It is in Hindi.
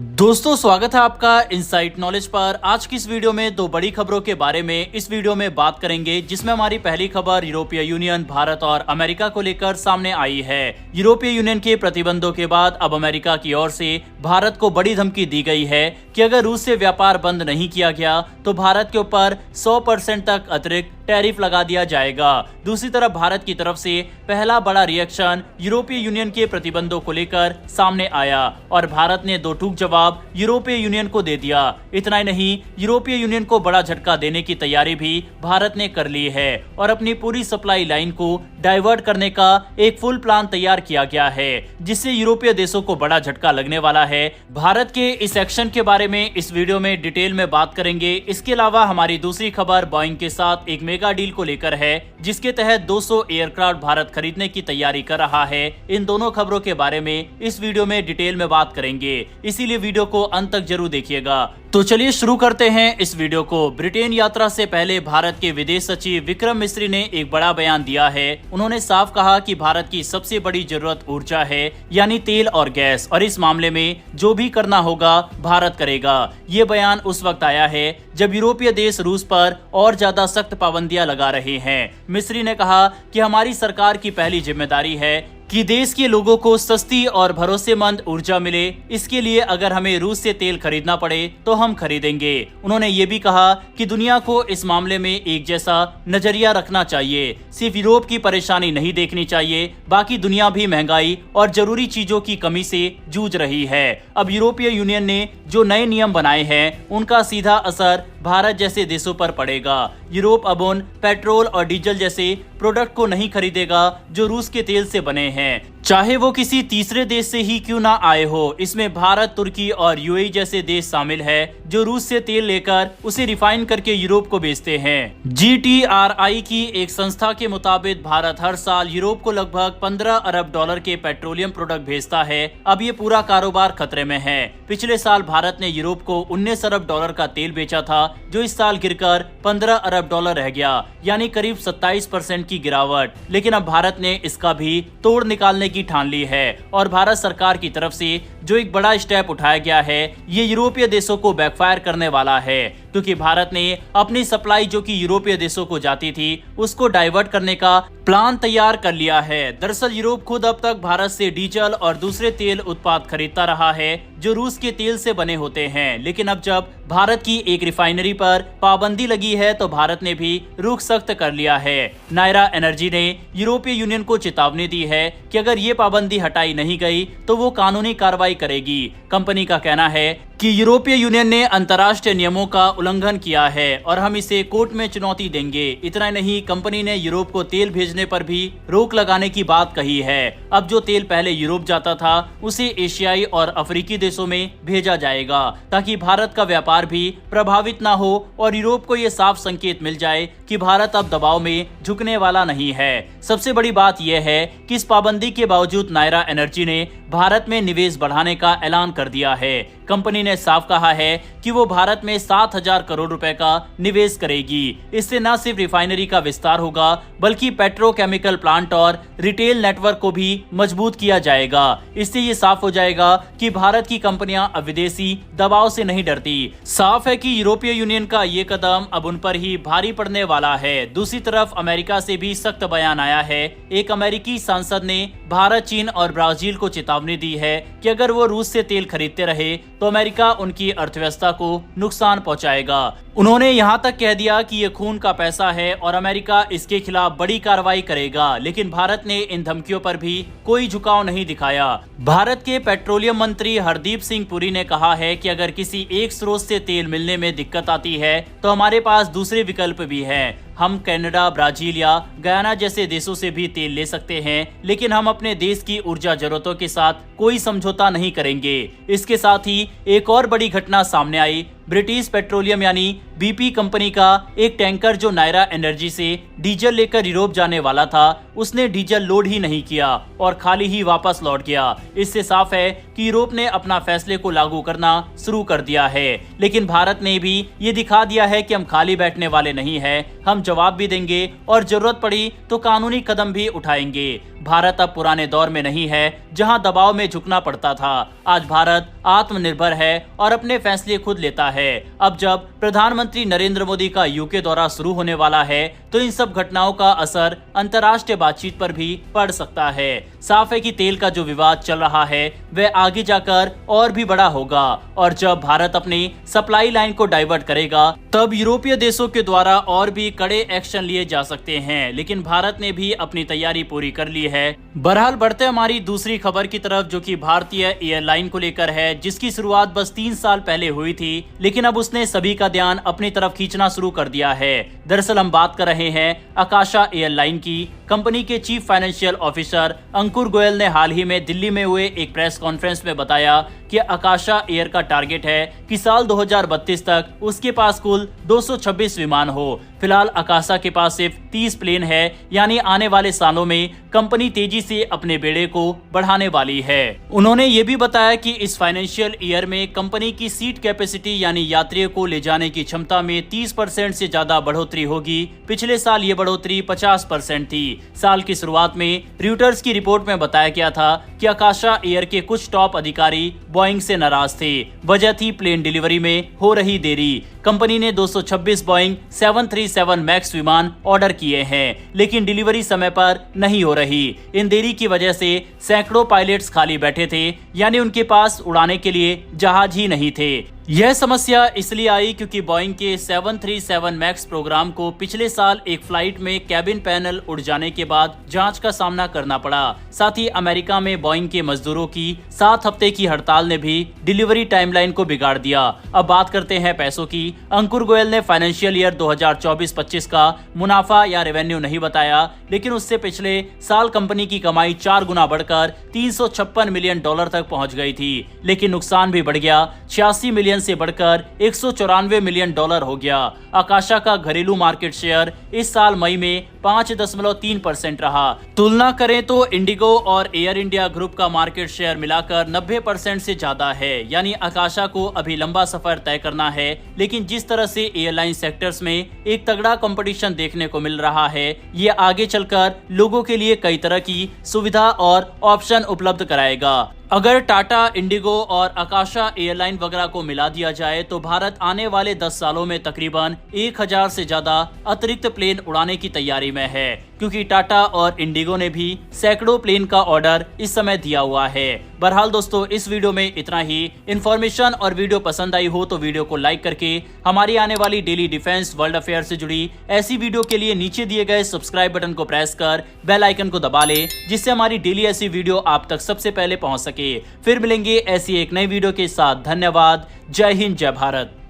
दोस्तों स्वागत है आपका इनसाइट नॉलेज पर। आज की इस वीडियो में दो बड़ी खबरों के बारे में इस वीडियो में बात करेंगे, जिसमें हमारी पहली खबर यूरोपीय यूनियन, भारत और अमेरिका को लेकर सामने आई है। यूरोपीय यूनियन के प्रतिबंधों के बाद अब अमेरिका की ओर से भारत को बड़ी धमकी दी गई है कि अगर रूस से व्यापार बंद नहीं किया गया तो भारत के ऊपर 100% तक अतिरिक्त टैरिफ लगा दिया जाएगा। दूसरी तरफ भारत की तरफ से पहला बड़ा रिएक्शन यूरोपीय यूनियन के प्रतिबंधों को लेकर सामने आया और भारत ने दो टूक जवाब यूरोपीय यूनियन को दे दिया। इतना ही नहीं, यूरोपीय यूनियन को बड़ा झटका देने की तैयारी भी भारत ने कर ली है और अपनी पूरी सप्लाई लाइन को डाइवर्ट करने का एक फुल प्लान तैयार किया गया है, जिससे यूरोपीय देशों को बड़ा झटका लगने वाला है। भारत के इस एक्शन के बारे में इस वीडियो में डिटेल में बात करेंगे। इसके अलावा हमारी दूसरी खबर बोइंग के साथ एक मेगा डील को लेकर है, जिसके तहत 200 एयरक्राफ्ट भारत खरीदने की तैयारी कर रहा है। इन दोनों खबरों के बारे में इस वीडियो में डिटेल में बात करेंगे, इसीलिए वीडियो को अंत तक जरूर देखिएगा। तो चलिए शुरू करते हैं इस वीडियो को। ब्रिटेन यात्रा से पहले भारत के विदेश सचिव विक्रम मिस्री ने एक बड़ा बयान दिया है। उन्होंने साफ कहा कि भारत की सबसे बड़ी जरूरत ऊर्जा है, यानी तेल और गैस, और इस मामले में जो भी करना होगा भारत करेगा। ये बयान उस वक्त आया है जब यूरोपीय देश रूस पर और ज्यादा सख्त पाबंदियां लगा रहे हैं। मिस्री ने कहा कि हमारी सरकार की पहली जिम्मेदारी है कि देश के लोगों को सस्ती और भरोसेमंद ऊर्जा मिले। इसके लिए अगर हमें रूस से तेल खरीदना पड़े तो हम खरीदेंगे। उन्होंने ये भी कहा कि दुनिया को इस मामले में एक जैसा नजरिया रखना चाहिए। सिर्फ यूरोप की परेशानी नहीं देखनी चाहिए, बाकी दुनिया भी महंगाई और जरूरी चीजों की कमी से जूझ रही है। अब यूरोपीय यूनियन ने जो नए नियम बनाए हैं उनका सीधा असर भारत जैसे देशों पर पड़ेगा। यूरोप अब उन पेट्रोल और डीजल जैसे प्रोडक्ट को नहीं खरीदेगा जो रूस के तेल से बने हैं, चाहे वो किसी तीसरे देश से ही क्यों ना आए हो। इसमें भारत, तुर्की और यूएई जैसे देश शामिल है जो रूस से तेल लेकर उसे रिफाइन करके यूरोप को बेचते हैं। GTRI की एक संस्था के मुताबिक भारत हर साल यूरोप को लगभग 15 अरब डॉलर के पेट्रोलियम प्रोडक्ट भेजता है। अब ये पूरा कारोबार खतरे में है। पिछले साल भारत ने यूरोप को 19 अरब डॉलर का तेल बेचा था, जो इस साल गिरकर 15 अरब डॉलर रह गया, यानी करीब 27% की गिरावट। लेकिन अब भारत ने इसका भी तोड़ निकालने की ठान ली है और भारत सरकार की तरफ से जो एक बड़ा स्टेप उठाया गया है, ये यूरोपीय देशों को बैकफायर करने वाला है, क्योंकि भारत ने अपनी सप्लाई जो कि यूरोपीय देशों को जाती थी उसको डाइवर्ट करने का प्लान तैयार कर लिया है। दरअसल यूरोप खुद अब तक भारत से डीजल और दूसरे तेल उत्पाद खरीदता रहा है जो रूस के तेल से बने होते हैं, लेकिन अब जब भारत की एक रिफाइनरी पर पाबंदी लगी है तो भारत ने भी रुख सख्त कर लिया है। नायरा एनर्जी ने यूरोपीय यूनियन को चेतावनी दी है कि अगर ये पाबंदी हटाई नहीं गई तो वो कानूनी कार्रवाई करेगी। कंपनी का कहना है कि यूरोपीय यूनियन ने अंतर्राष्ट्रीय नियमों का उल्लंघन किया है और हम इसे कोर्ट में चुनौती देंगे। इतना नहीं, कंपनी ने यूरोप को तेल भेजने पर भी रोक लगाने की बात कही है। अब जो तेल पहले यूरोप जाता था उसे एशियाई और अफ्रीकी देशों में भेजा जाएगा, ताकि भारत का व्यापार भी प्रभावित ना हो और यूरोप को ये साफ संकेत मिल जाए कि भारत अब दबाव में झुकने वाला नहीं है। सबसे बड़ी बात यह है कि इस पाबंदी के बावजूद नायरा एनर्जी ने भारत में निवेश बढ़ाने का ऐलान कर दिया है। कंपनी ने साफ कहा है कि वो भारत में 7,000 करोड़ रुपए का निवेश करेगी। इससे न सिर्फ रिफाइनरी का विस्तार होगा, बल्कि पेट्रोकेमिकल प्लांट और रिटेल नेटवर्क को भी मजबूत किया जाएगा। इससे ये साफ हो जाएगा कि भारत की कंपनियां अब विदेशी दबाव से नहीं डरती। साफ है कि यूरोपीय यूनियन का ये कदम अब उन पर ही भारी पड़ने वाला है। दूसरी तरफ अमेरिका से भी सख्त बयान आया है। एक अमेरिकी सांसद ने भारत, चीन और ब्राजील को चेतावनी दी है कि अगर वो रूस से तेल खरीदते रहे तो अमेरिका उनकी अर्थव्यवस्था को नुकसान पहुंचाएगा। उन्होंने यहां तक कह दिया कि ये खून का पैसा है और अमेरिका इसके खिलाफ बड़ी कार्रवाई करेगा। लेकिन भारत ने इन धमकियों पर भी कोई झुकाव नहीं दिखाया। भारत के पेट्रोलियम मंत्री हरदीप सिंह पुरी ने कहा है कि अगर किसी एक स्रोत से तेल मिलने में दिक्कत आती है तो हमारे पास दूसरे विकल्प भी हैं। हम कनाडा, ब्राजील या गयाना जैसे देशों से भी तेल ले सकते हैं, लेकिन हम अपने देश की ऊर्जा जरूरतों के साथ कोई समझौता नहीं करेंगे। इसके साथ ही एक और बड़ी घटना सामने आई। ब्रिटिश पेट्रोलियम यानी BP कंपनी का एक टैंकर जो नायरा एनर्जी से डीजल लेकर यूरोप जाने वाला था, उसने डीजल लोड ही नहीं किया और खाली ही वापस लौट गया। इससे साफ है कि यूरोप ने अपना फैसले को लागू करना शुरू कर दिया है। लेकिन भारत ने भी ये दिखा दिया है कि हम खाली बैठने वाले नहीं हैं, हम जवाब भी देंगे और जरूरत पड़ी तो कानूनी कदम भी उठाएंगे। भारत अब पुराने दौर में नहीं है जहां दबाव में झुकना पड़ता था। आज भारत आत्मनिर्भर है और अपने फैसले खुद लेता है। अब जब प्रधानमंत्री नरेंद्र मोदी का यूके दौरा शुरू होने वाला है तो इन सब घटनाओं का असर अंतर्राष्ट्रीय बातचीत पर भी पड़ सकता है। साफ है कि तेल का जो विवाद चल रहा है वह आगे जाकर और भी बड़ा होगा और जब भारत अपनी सप्लाई लाइन को डाइवर्ट करेगा तब यूरोपीय देशों के द्वारा और भी कड़े एक्शन लिए जा सकते हैं। लेकिन भारत ने भी अपनी तैयारी पूरी कर ली है। बहरहाल बढ़ते हमारी दूसरी खबर की तरफ, जो कि भारतीय एयरलाइन को लेकर है, जिसकी शुरुआत बस 3 साल पहले हुई थी, लेकिन अब उसने सभी का ध्यान अपनी तरफ खींचना शुरू कर दिया है। दरअसल हम बात कर रहे हैं आकाशा एयरलाइन की। कंपनी के चीफ फाइनेंशियल ऑफिसर अंकुर गोयल ने हाल ही में दिल्ली में हुए एक प्रेस कॉन्फ्रेंस में बताया कि आकाशा एयर का टारगेट है कि साल 2032 तक उसके पास कुल 226 विमान हो। फिलहाल आकाशा के पास सिर्फ 30 प्लेन है, यानी आने वाले सालों में कंपनी तेजी से अपने बेड़े को बढ़ाने वाली है। उन्होंने ये भी बताया कि इस फाइनेंशियल ईयर में कंपनी की सीट कैपेसिटी यानी यात्रियों को ले जाने की क्षमता में 30% से ज्यादा बढ़ोतरी होगी। पिछले साल ये बढ़ोतरी 50% थी। साल की शुरुआत में रॉयटर्स की रिपोर्ट में बताया गया था कि आकाशा एयर के कुछ टॉप अधिकारी बोइंग से नाराज थे। वजह थी प्लेन डिलीवरी में हो रही देरी। कंपनी ने 226 बोइंग 737 मैक्स विमान ऑर्डर किए हैं, लेकिन डिलीवरी समय पर नहीं हो रही। इन देरी की वजह से सैकड़ों पायलट्स खाली बैठे थे, यानी उनके पास उड़ाने के लिए जहाज ही नहीं थे। यह समस्या इसलिए आई क्योंकि बोइंग के 737 मैक्स प्रोग्राम को पिछले साल एक फ्लाइट में कैबिन पैनल उड़ जाने के बाद जांच का सामना करना पड़ा। साथ ही अमेरिका में बोइंग के मजदूरों की 7 हफ्ते की हड़ताल ने भी डिलीवरी टाइमलाइन को बिगाड़ दिया। अब बात करते हैं पैसों की। अंकुर गोयल ने फाइनेंशियल ईयर 2024-25 का मुनाफा या रेवेन्यू नहीं बताया, लेकिन उससे पिछले साल कंपनी की कमाई 4 गुना बढ़कर $356 मिलियन तक पहुंच गई थी। लेकिन नुकसान भी बढ़ गया, 86 मिलियन से बढ़कर $194 मिलियन हो गया। आकाशा का घरेलू मार्केट शेयर इस साल मई में 5.3% रहा। तुलना करें तो इंडिगो और एयर इंडिया ग्रुप का मार्केट शेयर मिलाकर 90% से ज्यादा है। यानी आकाशा को अभी लंबा सफर तय करना है। लेकिन जिस तरह से एयरलाइन सेक्टर्स में एक तगड़ा कंपटीशन देखने को मिल रहा है, ये आगे चलकर लोगों के लिए कई तरह की सुविधा और ऑप्शन उपलब्ध कराएगा। अगर टाटा, इंडिगो और आकाशा एयरलाइन वगैरह को मिला दिया जाए तो भारत आने वाले 10 सालों में तकरीबन 1000 से ज्यादा अतिरिक्त प्लेन उड़ाने की तैयारी में है, क्योंकि टाटा और इंडिगो ने भी सैकड़ों प्लेन का ऑर्डर इस समय दिया हुआ है। बहरहाल दोस्तों, इस वीडियो में इतना ही। इन्फॉर्मेशन और वीडियो पसंद आई हो तो वीडियो को लाइक करके हमारी आने वाली डेली डिफेंस, वर्ल्ड अफेयर से जुड़ी ऐसी वीडियो के लिए नीचे दिए गए सब्सक्राइब बटन को प्रेस कर बेल आइकन को दबा ले, जिससे हमारी डेली ऐसी वीडियो आप तक सबसे पहले पहुंच सके। फिर मिलेंगे ऐसी एक नई वीडियो के साथ। धन्यवाद। जय हिंद, जय भारत।